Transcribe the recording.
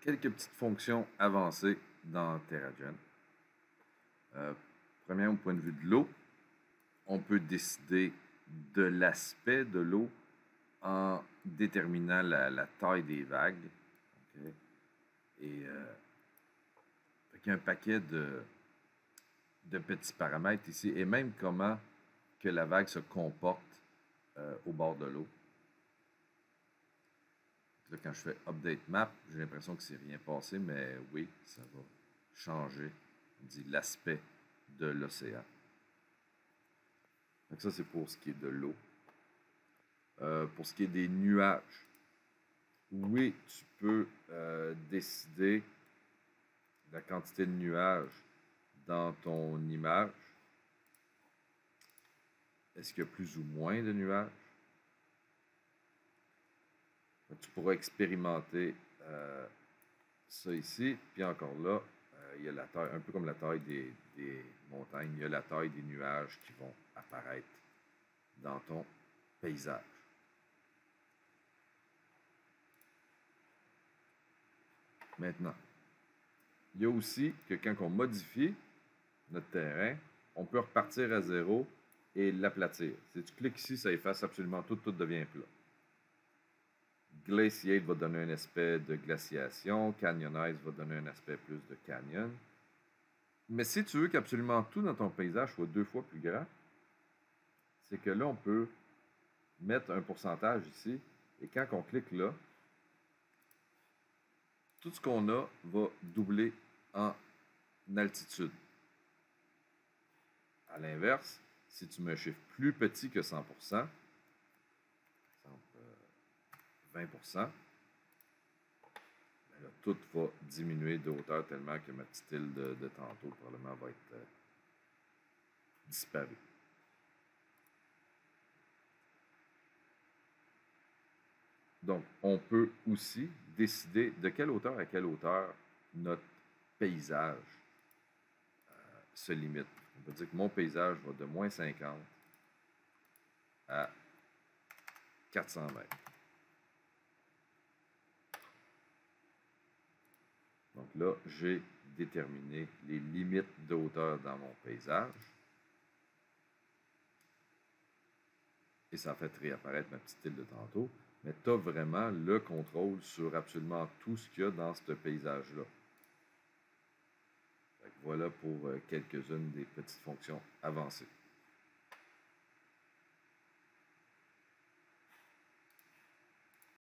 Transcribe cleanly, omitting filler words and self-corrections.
quelques petites fonctions avancées dans TerraGen. Premièrement, au point de vue de l'eau, on peut décider de l'aspect de l'eau en déterminant la taille des vagues. Okay. Et il y a un paquet de petits paramètres ici, et même comment que la vague se comporte au bord de l'eau. Là, quand je fais Update Map, j'ai l'impression que c'est rien passé, mais oui, ça va changer, dit l'aspect de l'océan. Donc ça, c'est pour ce qui est de l'eau. Pour ce qui est des nuages, oui, tu peux décider la quantité de nuages dans ton image. Est-ce qu'il y a plus ou moins de nuages? Tu pourras expérimenter ça ici. Puis encore là, il y a la taille, un peu comme la taille des montagnes, il y a la taille des nuages qui vont apparaître dans ton paysage. Maintenant, il y a aussi que quand on modifie notre terrain, on peut repartir à zéro et l'aplatir. Si tu cliques ici, ça efface absolument tout, tout devient plat. Glaciate va donner un aspect de glaciation, Canyonize va donner un aspect plus de canyon. Mais si tu veux qu'absolument tout dans ton paysage soit 2 fois plus grand, c'est que là, on peut mettre un pourcentage ici, et quand on clique là, tout ce qu'on a va doubler en altitude. À l'inverse, si tu mets un chiffre plus petit que 100%, par exemple 20%, ben là, tout va diminuer de hauteur tellement que ma petite île de tantôt probablement va être disparue. Donc, on peut aussi décider de quelle hauteur à quelle hauteur notre paysage se limite. On peut dire que mon paysage va de moins 50 à 400 mètres. Donc là, j'ai déterminé les limites de hauteur dans mon paysage. Et ça a fait réapparaître ma petite île de tantôt. Mais tu as vraiment le contrôle sur absolument tout ce qu'il y a dans ce paysage-là. Voilà pour quelques-unes des petites fonctions avancées.